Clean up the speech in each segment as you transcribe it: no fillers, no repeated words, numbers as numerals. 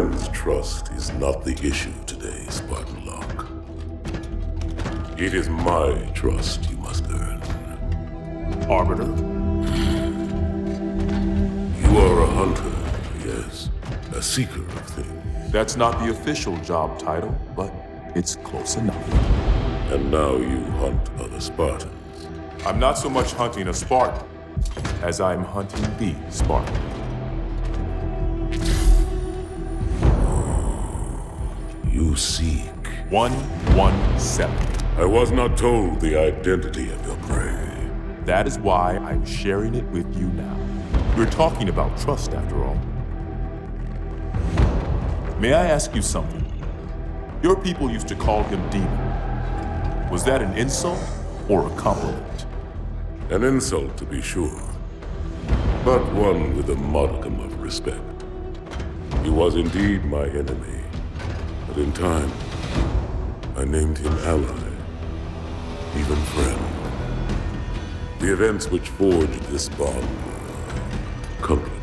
friend's trust is not the issue today, Spartan Locke. It is my trust you must earn. Arbiter? You are a hunter, yes. A seeker of things. That's not the official job title, but it's close enough. And now you hunt other Spartans. I'm not so much hunting a Spartan, as I'm hunting the Spartan. You seek. 117. I was not told the identity of your prey. That is why I'm sharing it with you now. We're talking about trust, after all. May I ask you something? Your people used to call him Demon. Was that an insult or a compliment? An insult, to be sure, but one with a modicum of respect. He was indeed my enemy, but in time, I named him ally, even friend. The events which forged this bond were complicated.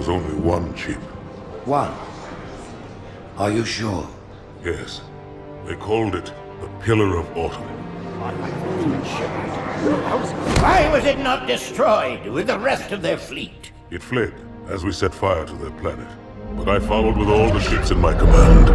Only one chip. One? Are you sure? Yes. They called it the Pillar of Autumn. Why was it not destroyed with the rest of their fleet? It fled as we set fire to their planet. But I followed with all the ships in my command.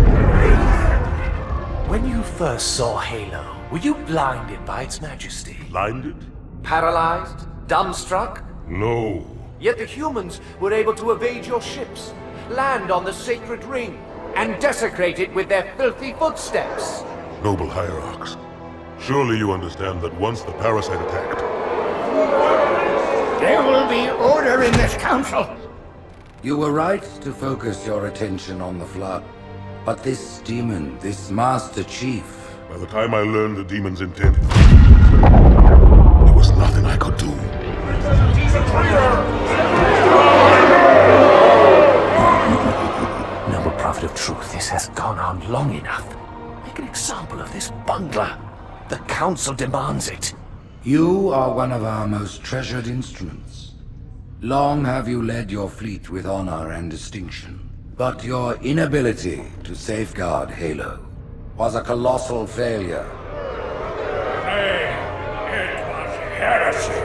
When you first saw Halo, were you blinded by its majesty? Blinded? Paralyzed? Dumbstruck? No. Yet the humans were able to evade your ships, land on the sacred ring, and desecrate it with their filthy footsteps. Noble hierarchs, surely you understand that once the parasite attacked... There will be order in this council. You were right to focus your attention on the Flood. But this demon, this Master Chief... By the time I learned the demon's intent, there was nothing I could do. Noble Prophet of Truth, this has gone on long enough. Make an example of this bungler. The Council demands it. You are one of our most treasured instruments. Long have you led your fleet with honor and distinction. But your inability to safeguard Halo was a colossal failure. It was heresy.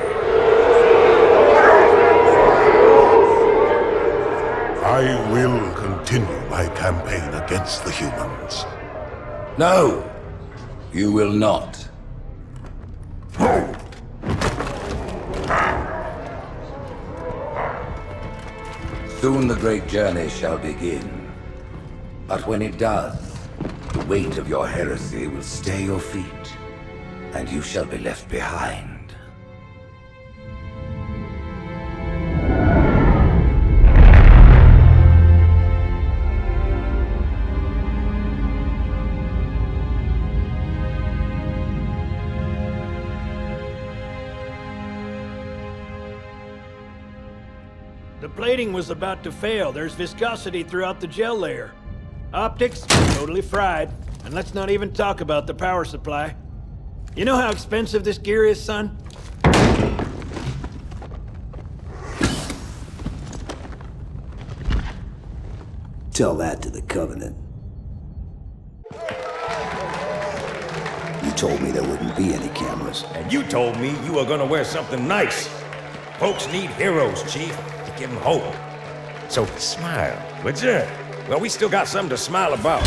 I will continue my campaign against the humans. No, you will not. Soon the great journey shall begin. But when it does, the weight of your heresy will stay your feet, and you shall be left behind. The plating was about to fail. There's viscosity throughout the gel layer. Optics, totally fried. And let's not even talk about the power supply. You know how expensive this gear is, son? Tell that to the Covenant. You told me there wouldn't be any cameras. And you told me you were gonna wear something nice. Folks need heroes, Chief, to give them hope. So smile, would you? Well, we still got something to smile about.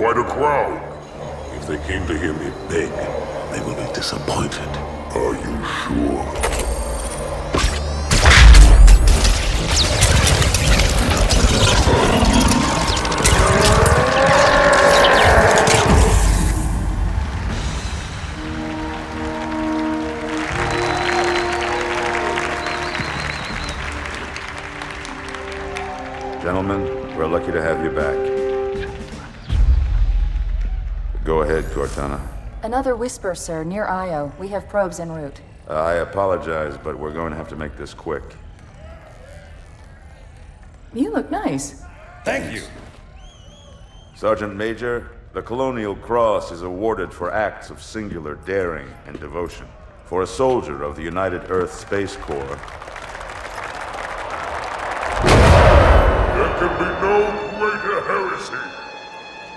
quite a crowd. If they came to hear me beg, they will be disappointed. Are you sure? Gentlemen, we're lucky to have you back. Go ahead, Cortana. Another whisper, sir, near Io. We have probes en route. I apologize, but we're going to have to make this quick. You look nice. Thank you. Sergeant Major, the Colonial Cross is awarded for acts of singular daring and devotion. For a soldier of the United Earth Space Corps, there can be no greater heresy.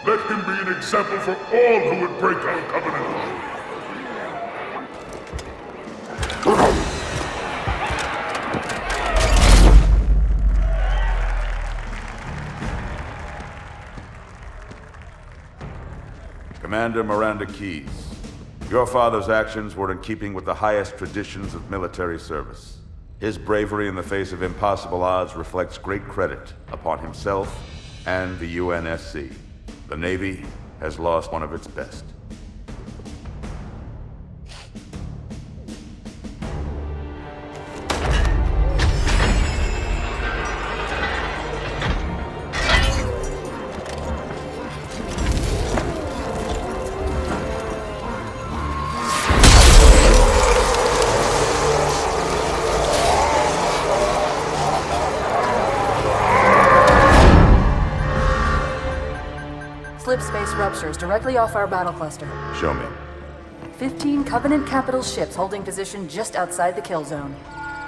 Let him be an example for all who would break our covenant. Commander Miranda Keyes, your father's actions were in keeping with the highest traditions of military service. His bravery in the face of impossible odds reflects great credit upon himself and the UNSC. The Navy has lost one of its best. Slip space ruptures directly off our battle cluster. Show me. 15 Covenant capital ships holding position just outside the kill zone.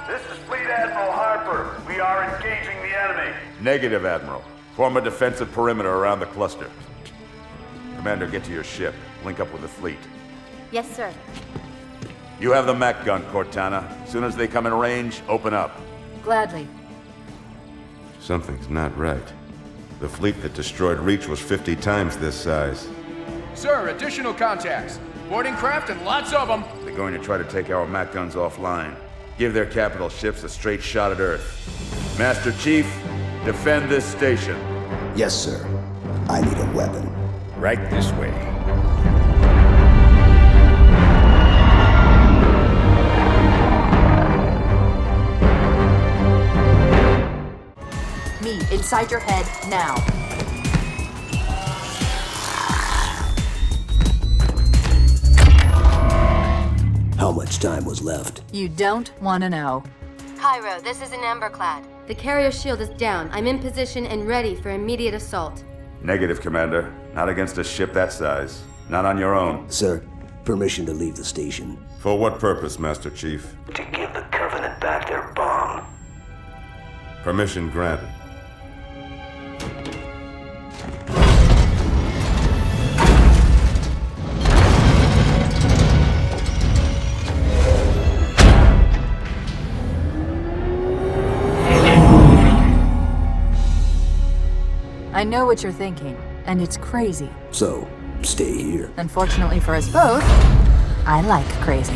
This is Fleet Admiral Harper. We are engaging the enemy. Negative, Admiral. Form a defensive perimeter around the cluster. Commander, get to your ship. Link up with the fleet. Yes, sir. You have the mech gun, Cortana. As soon as they come in range, open up. Gladly. Something's not right. The fleet that destroyed Reach was 50 times this size. Sir, additional contacts. Boarding craft and lots of them. They're going to try to take our mech guns offline. Give their capital ships a straight shot at Earth. Master Chief, defend this station. Yes, sir. I need a weapon. Right this way. Me, inside your head, now. How much time was left? You don't want to know. Cairo, this is an Emberclad. The carrier shield is down. I'm in position and ready for immediate assault. Negative, Commander. Not against a ship that size. Not on your own. Sir, permission to leave the station. For what purpose, Master Chief? To give the Covenant back their bomb. Permission granted. I know what you're thinking, and it's crazy. So, stay here. Unfortunately for us both, I like crazy.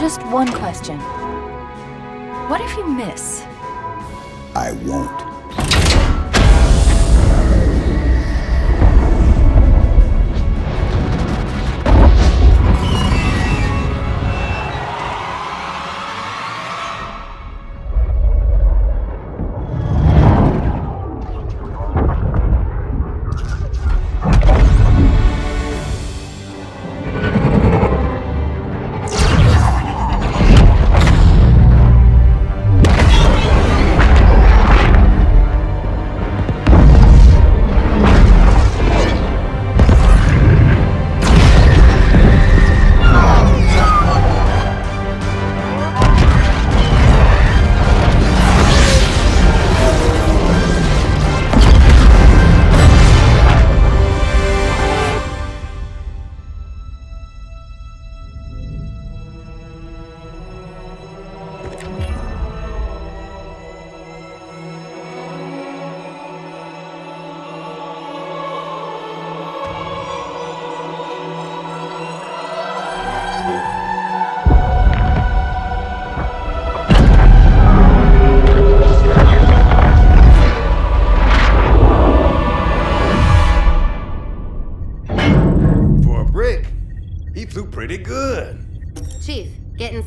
Just one question. What if you miss? I won't.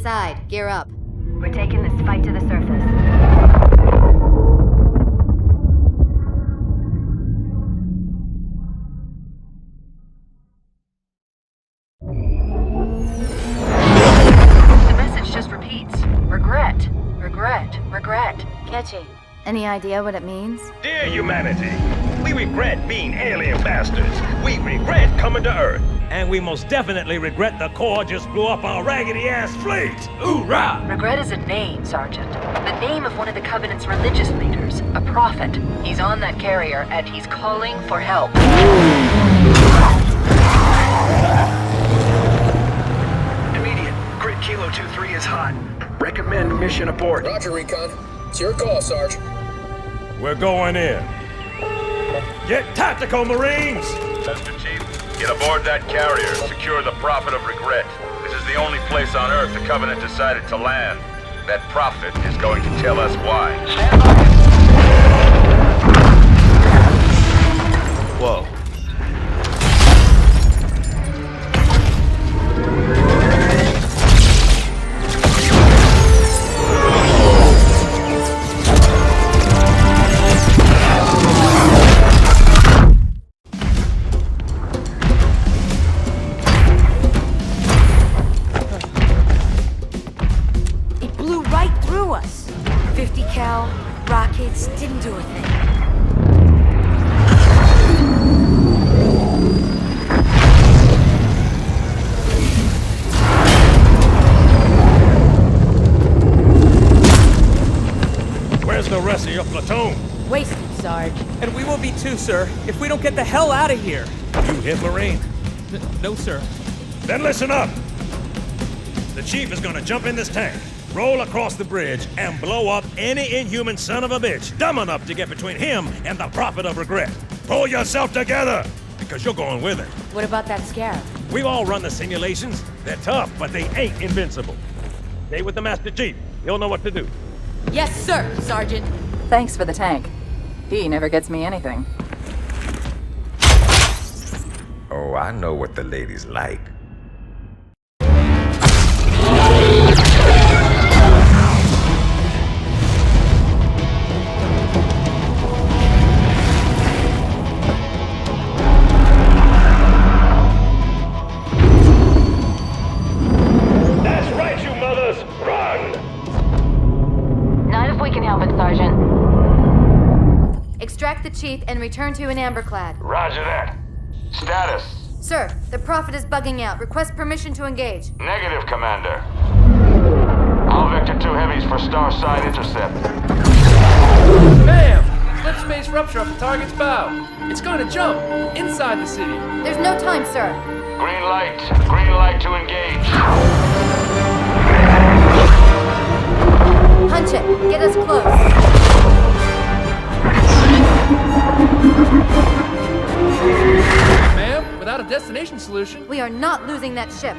inside. Gear up. We're taking this fight to the surface. The message just repeats. Regret. Regret. Regret. Catchy. Any idea what it means? Dear humanity, we regret being alien bastards. We regret coming to Earth. And we most definitely regret the Corps just blew up our raggedy-ass fleet. Hoorah! Regret is a name, Sergeant. The name of one of the Covenant's religious leaders. A prophet. He's on that carrier, and he's calling for help. Immediate. Grid Kilo 2-3 is hot. Recommend mission abort. Roger, Recon. It's your call, Sarge. We're going in. Get tactical, Marines! Mr. Chief, get aboard that carrier. Secure the Prophet of Regret. This is the only place on Earth the Covenant decided to land. That Prophet is going to tell us why. Stand by. Whoa. Rockets didn't do a thing. Where's the rest of your platoon? Wasted, Sarge. And we will be too, sir, if we don't get the hell out of here. You hit Marine? No, sir. Then listen up. The Chief is gonna jump in this tank, roll across the bridge, and blow up any inhuman son of a bitch dumb enough to get between him and the Prophet of Regret. Pull yourself together, because you're going with it. What about that Scarab? We've all run the simulations. They're tough, but they ain't invincible. Stay with the Master Chief. He'll know what to do. Yes, sir, Sergeant. Thanks for the tank. He never gets me anything. Oh, I know what the ladies like. Extract the Chief and return to an Amberclad. Roger that. Status? Sir, the Prophet is bugging out. Request permission to engage. Negative, Commander. I'll vector 2 heavies for Starside intercept. Bam! Slip space rupture up the target's bow. It's going to jump inside the city. There's no time, sir. Green light. Green light to engage. Punch it. Get us close. Ma'am, without a destination solution... We are not losing that ship.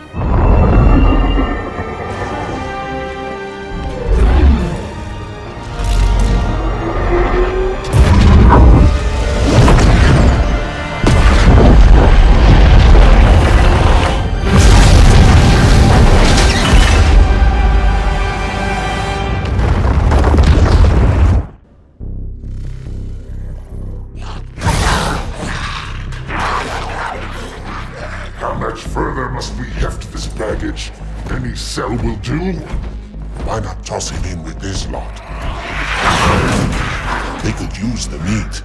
Any cell will do. Why not toss him in with this lot? They could use the meat.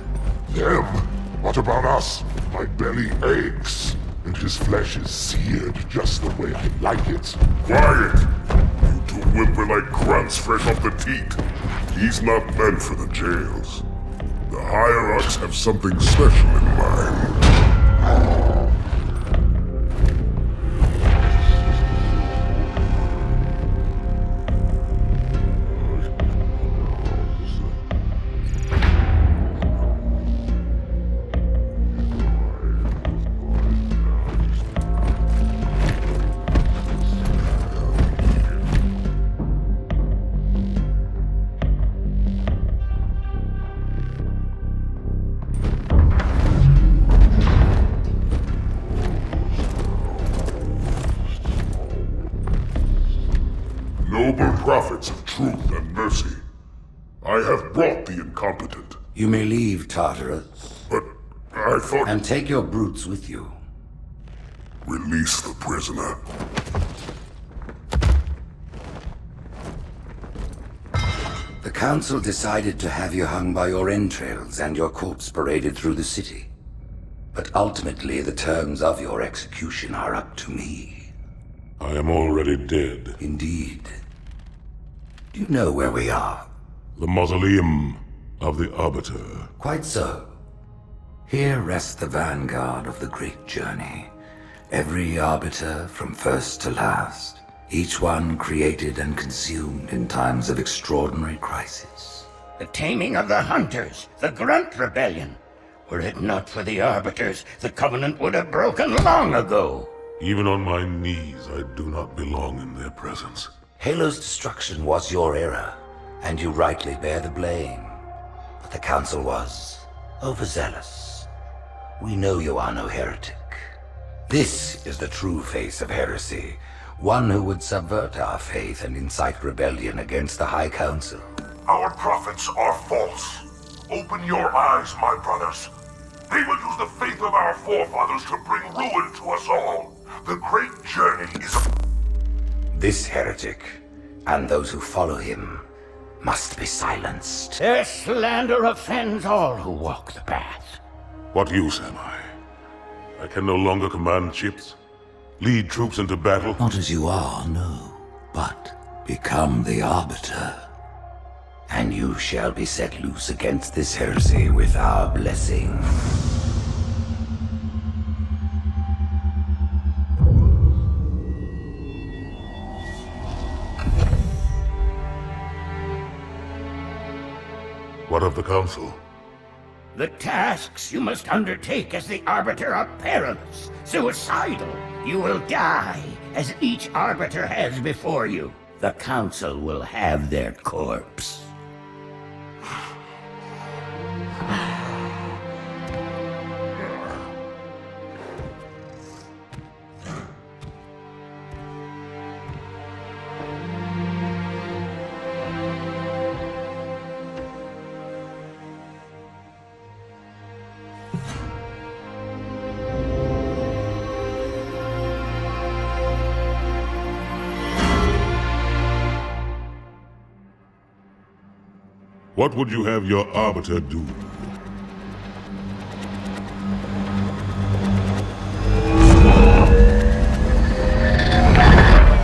Them? What about us? My belly aches, and his flesh is seared just the way I like it. Quiet! You two whimper like grunts fresh off the teat. He's not meant for the jails. The higher-ups have something special in mind. truth and mercy. I have brought the incompetent. You may leave, Tartarus. But I thought... And take your brutes with you. Release the prisoner. The Council decided to have you hung by your entrails and your corpse paraded through the city. But ultimately, the terms of your execution are up to me. I am already dead. Indeed. Do you know where we are? The mausoleum of the Arbiter. Quite so. Here rests the vanguard of the great journey. Every Arbiter from first to last. Each one created and consumed in times of extraordinary crisis. The taming of the Hunters, the Grunt Rebellion. Were it not for the Arbiters, the Covenant would have broken long ago. Even on my knees, I do not belong in their presence. Halo's destruction was your error, and you rightly bear the blame. But the Council was overzealous. We know you are no heretic. This is the true face of heresy, one who would subvert our faith and incite rebellion against the High Council. Our prophets are false. Open your eyes, my brothers. They will use the faith of our forefathers to bring ruin to us all. The great journey is a... This heretic, and those who follow him, must be silenced. Their slander offends all who walk the path. What use am I? I can no longer command ships, lead troops into battle. Not as you are, no, but become the Arbiter. And you shall be set loose against this heresy with our blessing. What of the Council? The tasks you must undertake as the Arbiter are perilous, suicidal. You will die, as each Arbiter has before you. The Council will have their corpse. What would you have your Arbiter do?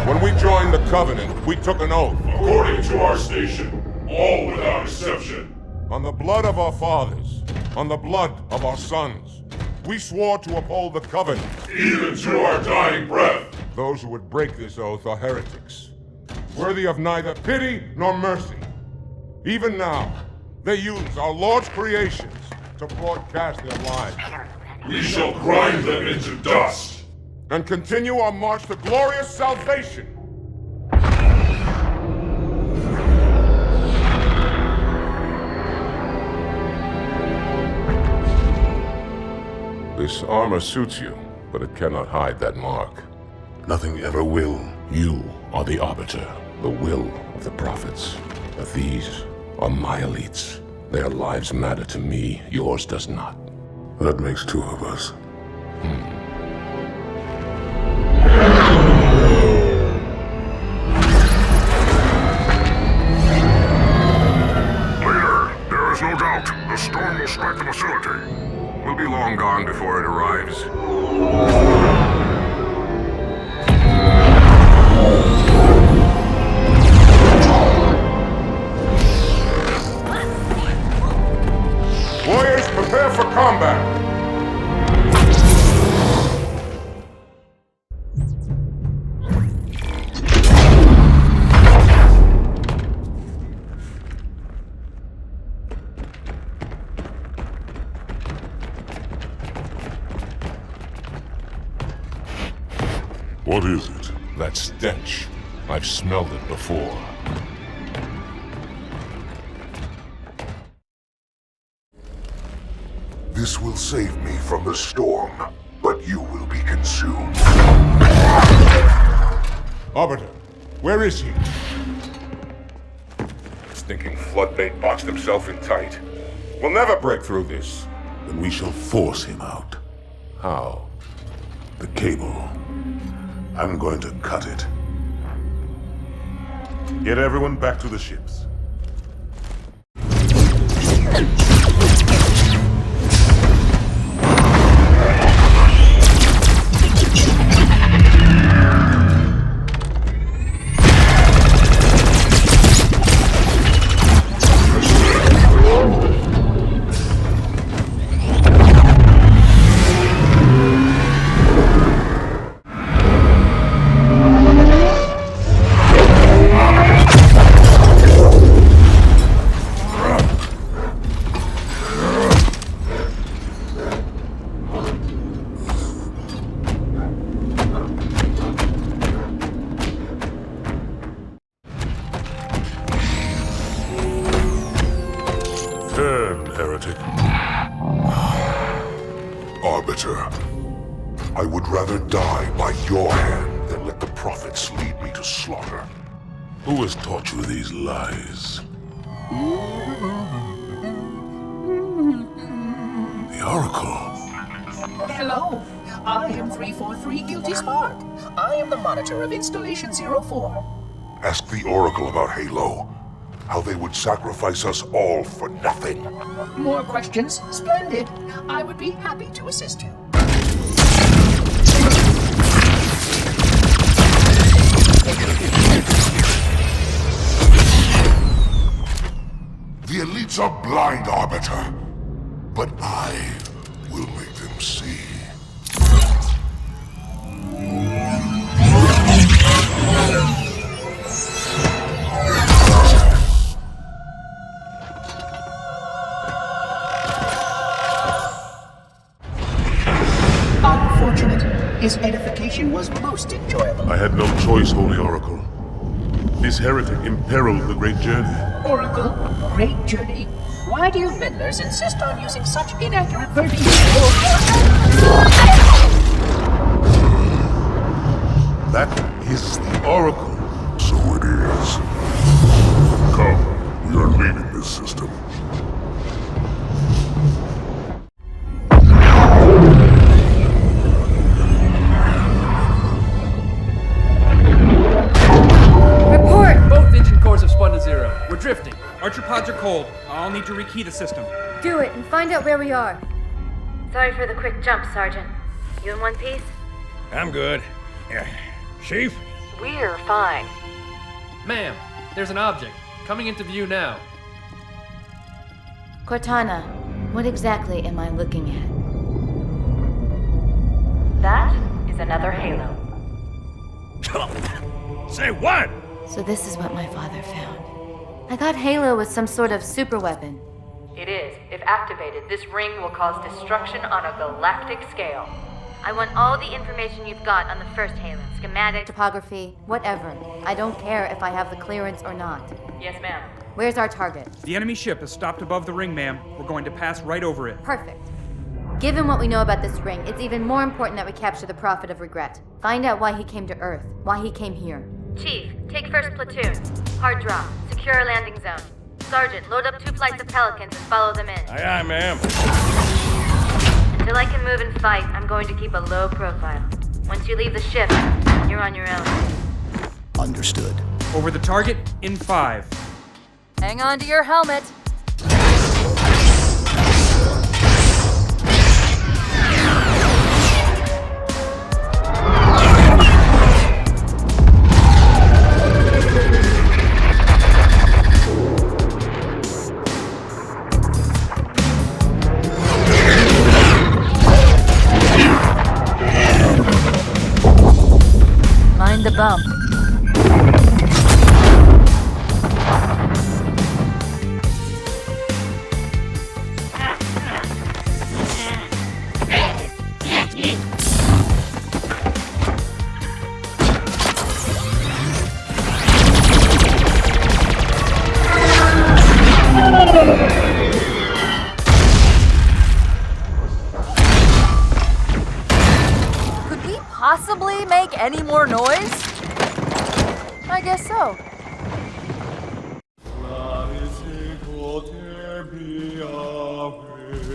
When we joined the Covenant, we took an oath. According to our station, all without exception. On the blood of our fathers, on the blood of our sons, we swore to uphold the Covenant. Even to our dying breath. Those who would break this oath are heretics, worthy of neither pity nor mercy. Even now, they use our Lord's creations to broadcast their lies. We shall grind them into dust. And continue our march to glorious salvation. This armor suits you, but it cannot hide that mark. Nothing ever will. You are the Arbiter, the will of the prophets. But these are my elites. Their lives matter to me, yours does not. That makes two of us. Leader, there is no doubt the storm will strike the facility. We'll be long gone before it arrives. Warriors, prepare for combat! What is it? That stench. I've smelled it before. This will save me from the storm, but you will be consumed. Arbiter, where is he? stinking floodbait boxed himself in tight. We'll never break through this. Then we shall force him out. How? The cable. I'm going to cut it. Get everyone back to the ships. Turn, heretic. Arbiter, I would rather die by your hand than let the prophets lead me to slaughter. Who has taught you these lies? The Oracle. Hello, I am 343 Guilty Spark. I am the monitor of Installation 04. Ask the Oracle about Halo. How they would sacrifice us all for nothing. More questions? Splendid. I would be happy to assist you. The elites are blind, Arbiter. But I will make them see. His edification was most enjoyable. I had no choice, Holy Oracle. This heretic imperiled the great journey. Oracle, great journey. Why do you meddlers insist on using such inaccurate verbiage? That is the Oracle. So it is. Come, we are leaving this system. We're drifting. Archer pods are cold. I'll need to rekey the system. Do it and find out where we are. Sorry for the quick jump, Sergeant. You in one piece? I'm good. Chief? We're fine. Ma'am, there's an object coming into view now. Cortana, what exactly am I looking at? That is another Halo. Say what? So this is what my father found. I thought Halo was some sort of super weapon. It is. If activated, this ring will cause destruction on a galactic scale. I want all the information you've got on the first Halo. Schematic, topography, whatever. I don't care if I have the clearance or not. Yes, ma'am. Where's our target? The enemy ship has stopped above the ring, ma'am. We're going to pass right over it. Perfect. Given what we know about this ring, it's even more important that we capture the Prophet of Regret. Find out why he came to Earth, why he came here. Chief, take first platoon. Hard drop. Secure a landing zone. Sergeant, load up 2 flights of Pelicans and follow them in. Aye, aye, ma'am. Until I can move and fight, I'm going to keep a low profile. Once you leave the ship, you're on your own. Understood. Over the target in 5. Hang on to your helmet. Mind the bump.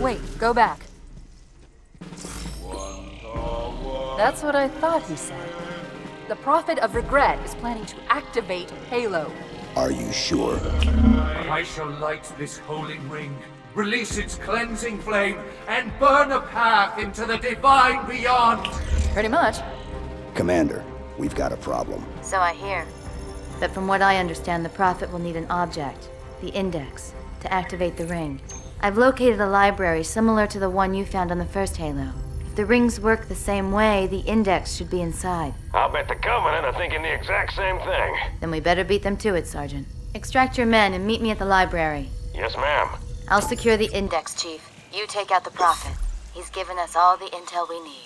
Wait, go back. That's what I thought he said. The Prophet of Regret is planning to activate Halo. Are you sure? I shall light this holy ring, release its cleansing flame, and burn a path into the divine beyond. Pretty much. Commander, we've got a problem. So I hear. But from what I understand, the Prophet will need an object, the Index, to activate the ring. I've located a library similar to the one you found on the first Halo. If the rings work the same way, the Index should be inside. I'll bet the Covenant are thinking the exact same thing. Then we better beat them to it, Sergeant. Extract your men and meet me at the library. Yes, ma'am. I'll secure the Index, Chief. You take out the Prophet. He's given us all the intel we need.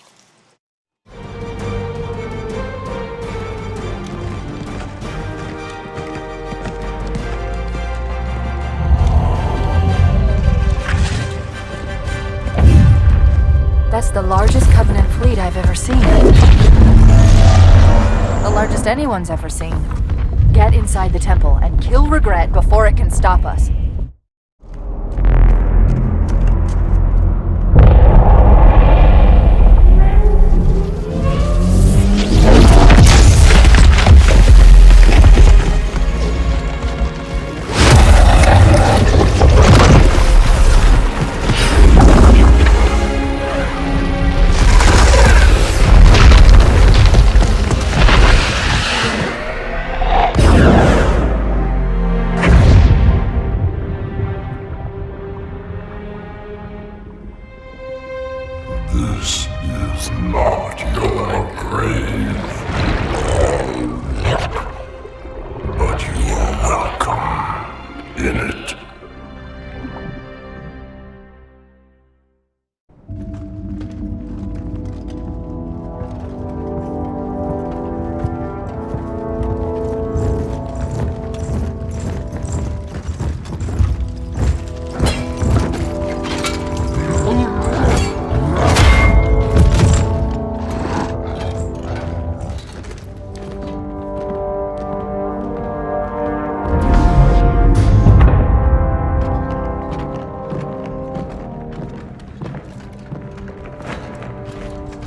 That's the largest Covenant fleet I've ever seen. The largest anyone's ever seen. Get inside the temple and kill Regret before it can stop us. This is not your grave. But you are welcome in it.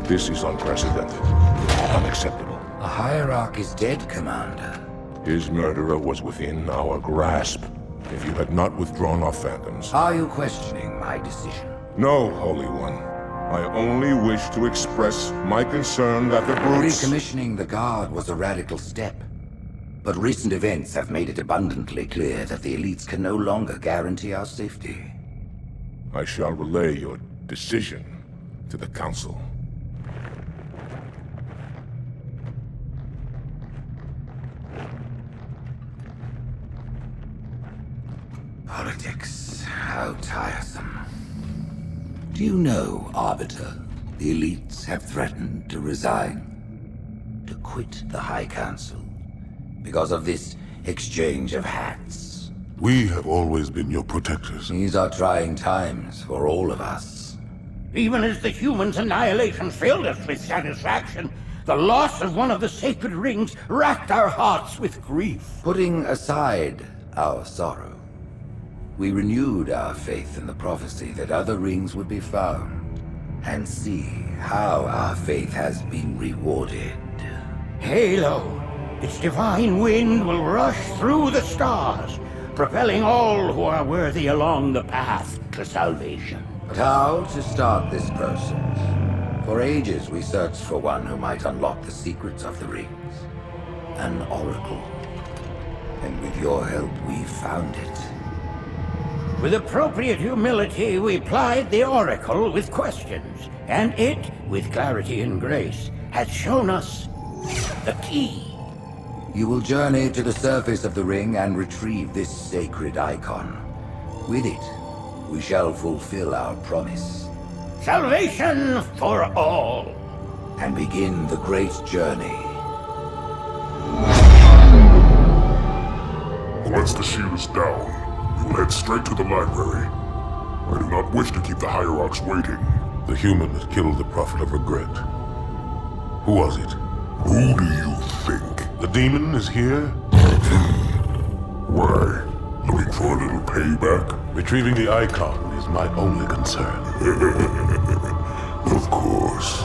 This is unprecedented. Unacceptable. The Hierarch is dead, Commander. His murderer was within our grasp. If you had not withdrawn our phantoms... Are you questioning my decision? No, Holy One. I only wish to express my concern that the brutes... Recommissioning the Guard was a radical step. But recent events have made it abundantly clear that the elites can no longer guarantee our safety. I shall relay your decision to the Council. Politics, how tiresome. Do you know, Arbiter, the elites have threatened to resign, to quit the High Council, because of this exchange of hats? We have always been your protectors. These are trying times for all of us. Even as the humans' annihilation filled us with satisfaction, the loss of one of the sacred rings racked our hearts with grief. Putting aside our sorrow, we renewed our faith in the prophecy that other rings would be found, and see how our faith has been rewarded. Halo, its divine wind will rush through the stars, propelling all who are worthy along the path to salvation. But how to start this process? For ages we searched for one who might unlock the secrets of the rings. An oracle. And with your help we found it. With appropriate humility, we plied the Oracle with questions, and it, with clarity and grace, has shown us the key. You will journey to the surface of the ring and retrieve this sacred icon. With it, we shall fulfill our promise. Salvation for all. And begin the great journey. Once the shield is down, we will head straight to the library. I do not wish to keep the Hierarchs waiting. The human that killed the Prophet of Regret. Who was it? Who do you think? The demon is here? Why? Looking for a little payback? Retrieving the icon is my only concern. Of course.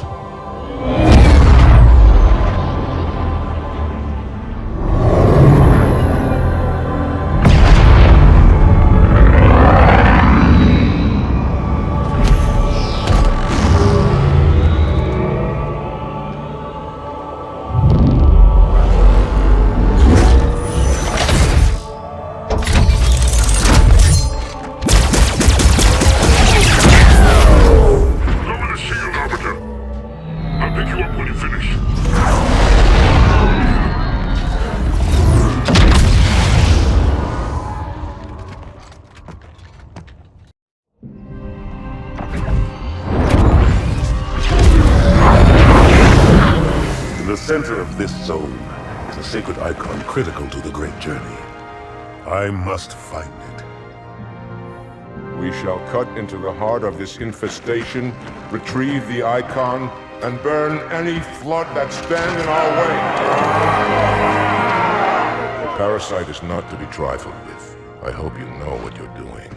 In the center of this zone is a sacred icon critical to the great journey. I must find it. We shall cut into the heart of this infestation, retrieve the icon, and burn any flood that stand in our way. The parasite is not to be trifled with. I hope you know what you're doing.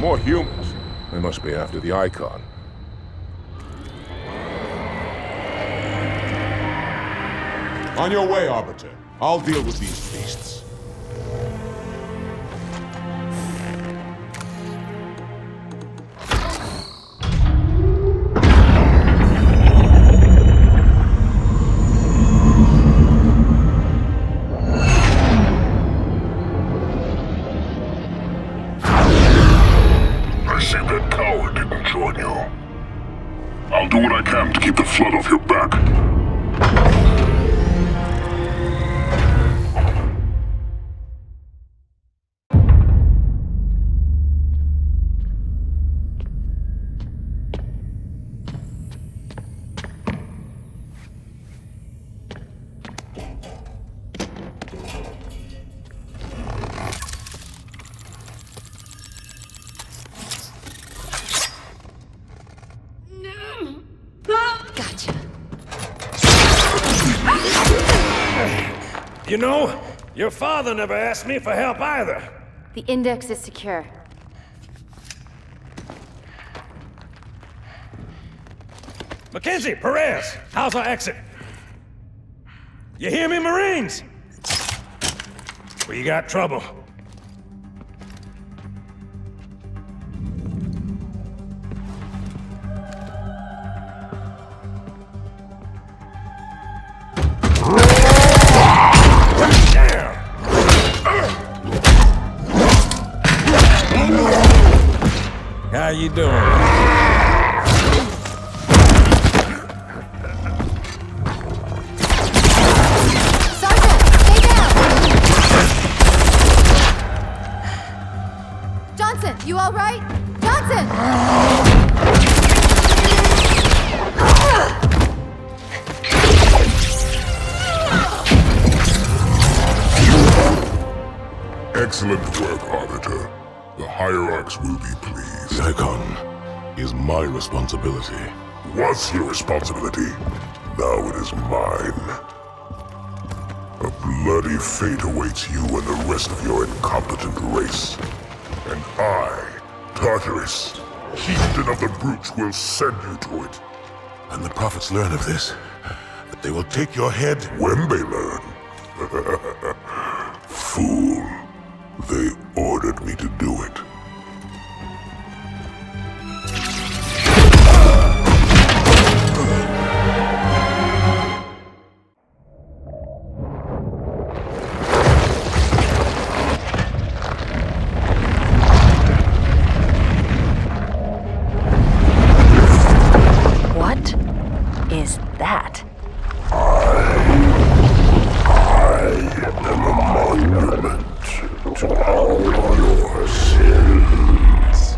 More humans. They must be after the icon. On your way, Arbiter. I'll deal with these beasts. I'll do what I can to keep the flood off your back. Gotcha. You know, your father never asked me for help either. The index is secure. Mackenzie, Perez, how's our exit? You hear me, Marines? We got trouble. How you doing? Sergeant, stay down! Johnson, you all right? Johnson! Excellent work, Arbiter. The Hierarchs will be pleased. The icon is my responsibility. Was your responsibility. Now it is mine. A bloody fate awaits you and the rest of your incompetent race. And I, Tartarus, chieftain of the brutes, will send you to it. And the prophets learn of this, that they will take your head. When they learn. Fool. They ordered me to do it. What is that? I am a monument to all your sins.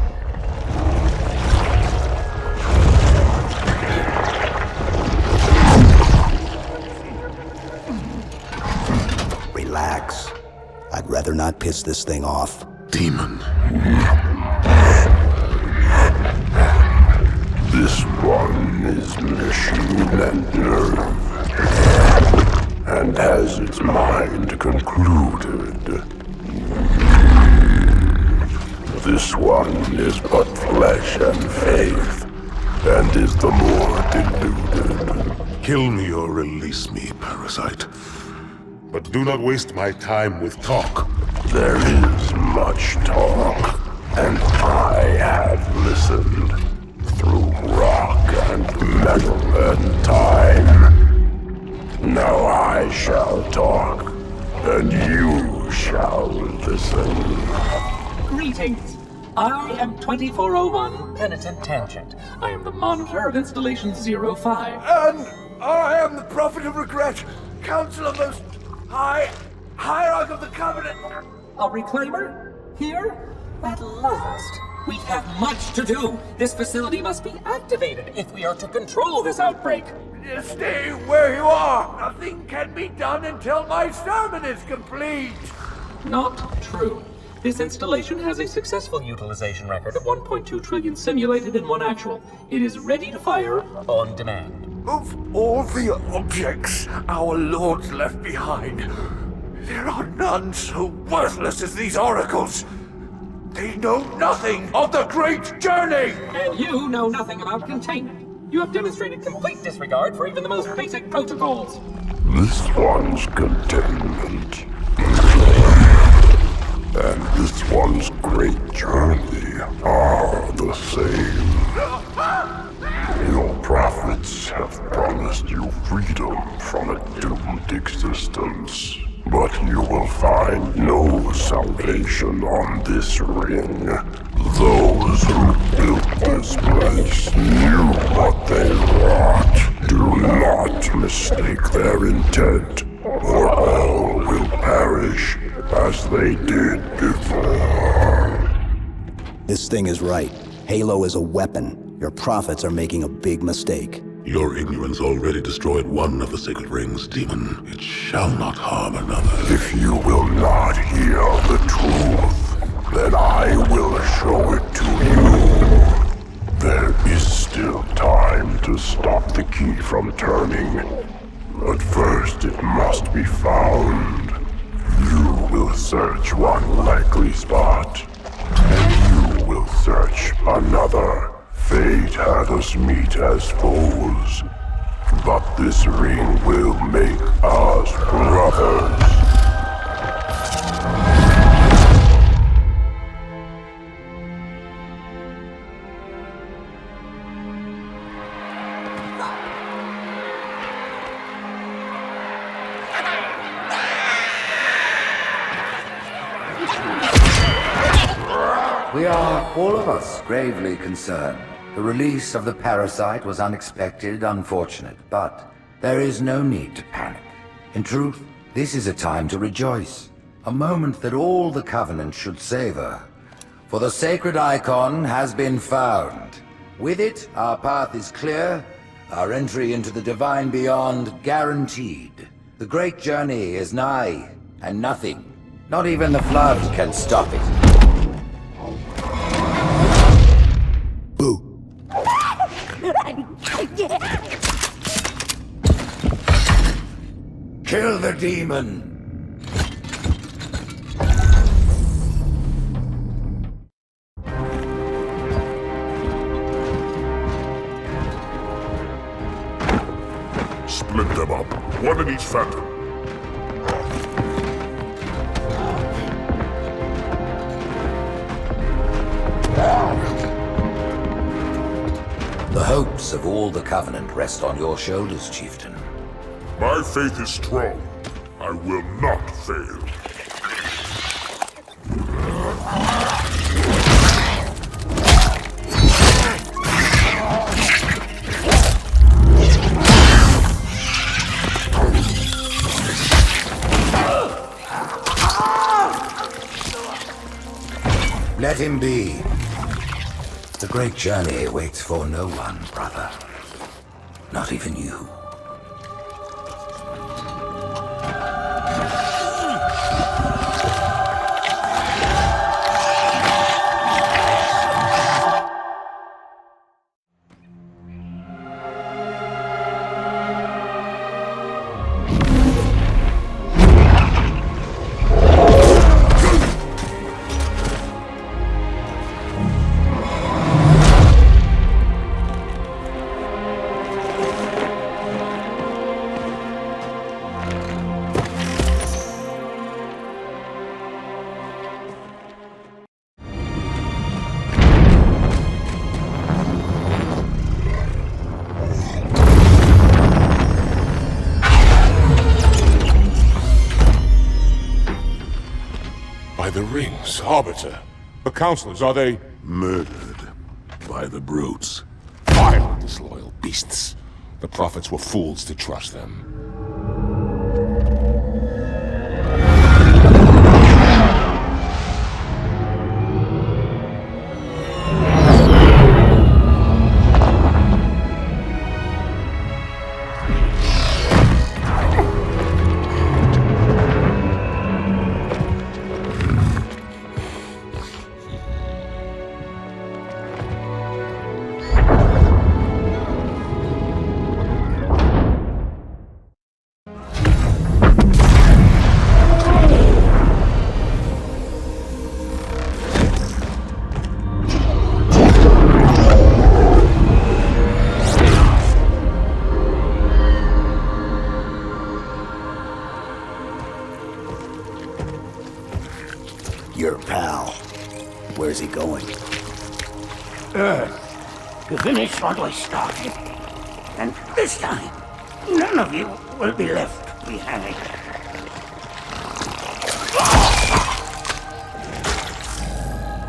I'd rather not piss this thing off. Demon. This one is machine and nerve, and has its mind concluded. This one is but flesh and faith, and is the more deluded. Kill me or release me, parasite. But do not waste my time with talk. There is much talk, and I have listened through rock and metal and time. Now I shall talk, and you shall listen. Greetings. I am 2401 Penitent Tangent. I am the monitor of Installation 05. And I am the Prophet of Regret, Council of Most High, Hierarch of the Covenant. A reclaimer? Here? At last. We have much to do. This facility must be activated if we are to control this outbreak. Stay where you are. Nothing can be done until my sermon is complete. Not true. This installation has a successful utilization record of 1.2 trillion simulated and 1 actual. It is ready to fire on demand. Of all the objects our lords left behind, there are none so worthless as these oracles. They know nothing of the great journey! And you know nothing about containment. You have demonstrated complete disregard for even the most basic protocols. This one's containment, and this one's great journey are the same. Your prophets have promised you freedom from a doomed existence. But you will find no salvation on this ring. Those who built this place knew what they wrought. Do not mistake their intent, or all will perish as they did before. This thing is right. Halo is a weapon. Your prophets are making a big mistake. Your ignorance already destroyed one of the sacred rings, demon. It shall not harm another. If you will not hear the truth, then I will show it to you. There is still time to stop the key from turning. But first it must be found. You will search one likely spot, and you will search another. Fate had us meet as foes, but this ring will make us brothers. We are, all of us, gravely concerned. The release of the parasite was unexpected, unfortunate, but there is no need to panic. In truth, this is a time to rejoice. A moment that all the Covenant should savor. For the sacred icon has been found. With it, our path is clear, our entry into the divine beyond guaranteed. The great journey is nigh, and nothing, not even the flood, can stop it. Boo. Kill the demon! Split them up, one in each phantom. The hopes of all the Covenant rest on your shoulders, Chieftain. My faith is strong. I will not fail. Let him be. The great journey waits for no one, brother. Not even you. rings, Arbiter. The counselors, are they... Murdered by the brutes. Vile, disloyal beasts. The prophets were fools to trust them. Your pal. Where's he going? Earth, to finish what we started. And this time, none of you will be left behind.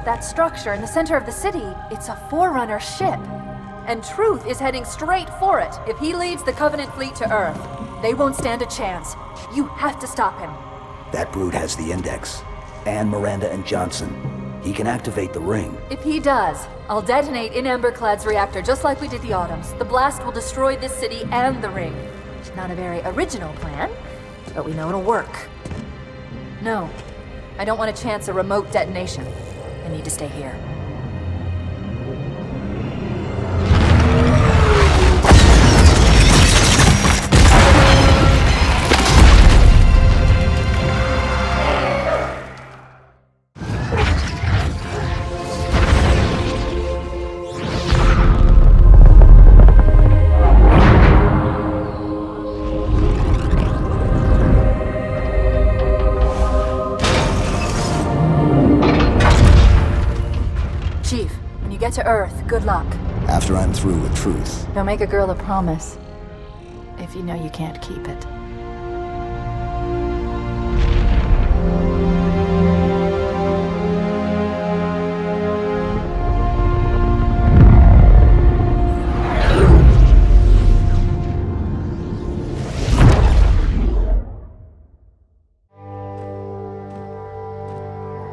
That structure in the center of the city, it's a Forerunner ship. And Truth is heading straight for it. If he leads the Covenant fleet to Earth, they won't stand a chance. You have to stop him. That brute has the Index. And Miranda and Johnson. He can activate the ring. If he does, I'll detonate in Emberclad's reactor just like we did the Autumns. The blast will destroy this city and the ring. Not a very original plan, but we know it'll work. No, I don't want to chance a remote detonation. I need to stay here. To Earth, good luck. After I'm through with Truth. Don't make a girl a promise if you know you can't keep it.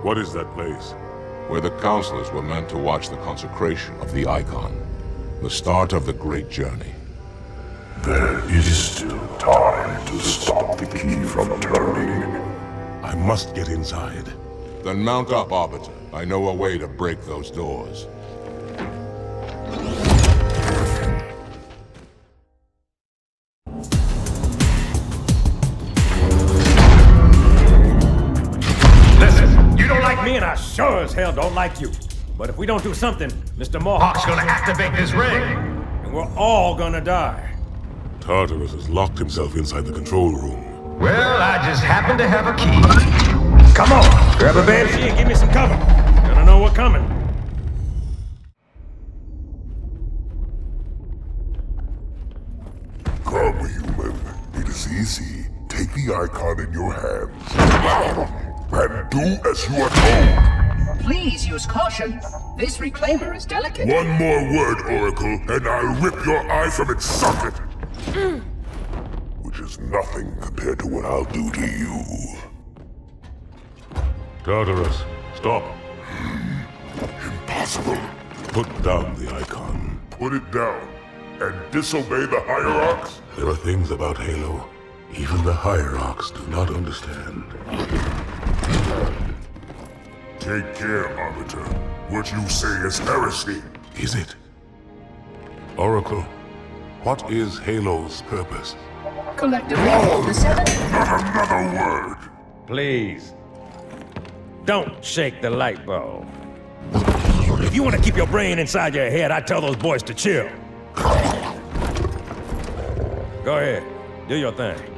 What is that place? Where the counselors were meant to watch the consecration of the Icon. The start of the Great Journey. There is still time to stop the key from turning. I must get inside. Then mount up, Arbiter. I know a way to break those doors. Me and I sure as hell don't like you. But if we don't do something, Mr. Mohawk's gonna activate this ring. And we're all gonna die. Tartarus has locked himself inside the control room. Well, I just happen to have a key. Come on, grab a banshee and give me some cover. Gonna know what's coming. Come, human. It is easy. Take the Icon in your hands. And do as you are told. Please use caution. This reclaimer is delicate. One more word, Oracle, and I'll rip your eye from its socket. Which is nothing compared to what I'll do to you. Tartarus, stop. Impossible. Put down the Icon. Put it down and disobey the Hierarchs? There are things about Halo even the Hierarchs do not understand. Take care, Arbiter. What you say is heresy. Is it? Oracle, what is Halo's purpose? Collectively, the Seven... Not another word! Please. Don't shake the light bulb. If you want to keep your brain inside your head, I'd tell those boys to chill. Go ahead. Do your thing.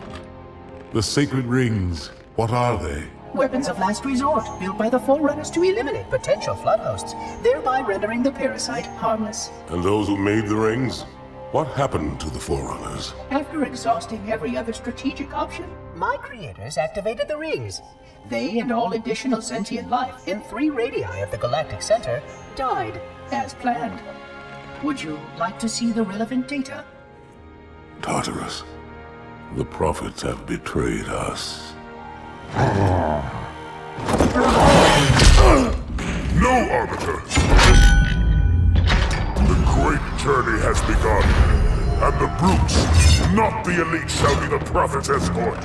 The sacred rings, what are they? Weapons of last resort, built by the Forerunners to eliminate potential flood hosts, thereby rendering the parasite harmless. And those who made the rings? What happened to the Forerunners? After exhausting every other strategic option, my creators activated the rings. They and all additional sentient life in 3 radii of the Galactic Center died as planned. Would you like to see the relevant data? Tartarus, the prophets have betrayed us. No, Arbiter! The great journey has begun, and the brutes, not the elite, shall be the Prophet's escort.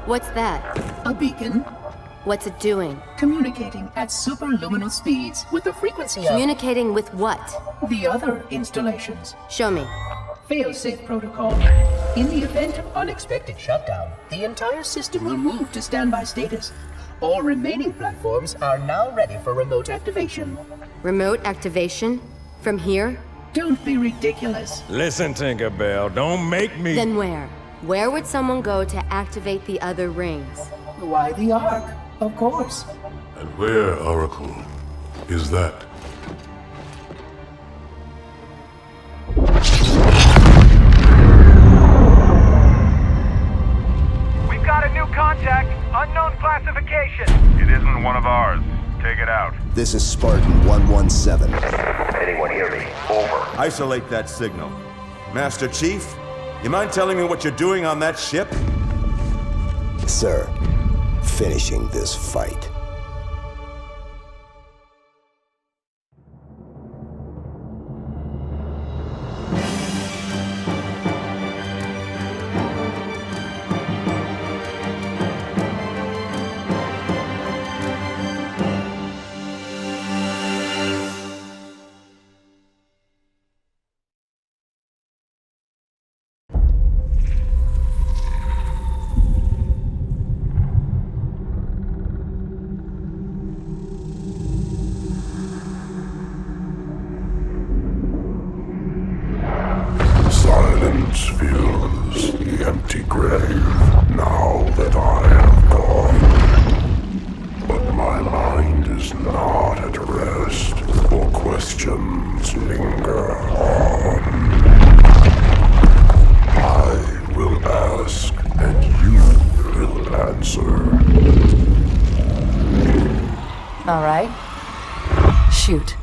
What's that? A beacon. What's it doing? Communicating at superluminal speeds with the frequency of... Communicating with what? The other installations. Show me. Fail-safe protocol. In the event of unexpected shutdown, the entire system will move to standby status. All remaining platforms are now ready for remote activation. Remote activation? From here? Don't be ridiculous. Listen, Tinkerbell, don't make me... Then where? Where would someone go to activate the other rings? Why the Ark? Of course. And where, Oracle, is that? We've got a new contact. Unknown classification. It isn't one of ours. Take it out. This is Spartan 117. Anyone hear me? Over. Isolate that signal. Master Chief, you mind telling me what you're doing on that ship? Sir, finishing this fight. Silence fills the empty grave now that I have gone. But my mind is not at rest, for questions linger on. I will ask, and you will answer. All right. Shoot.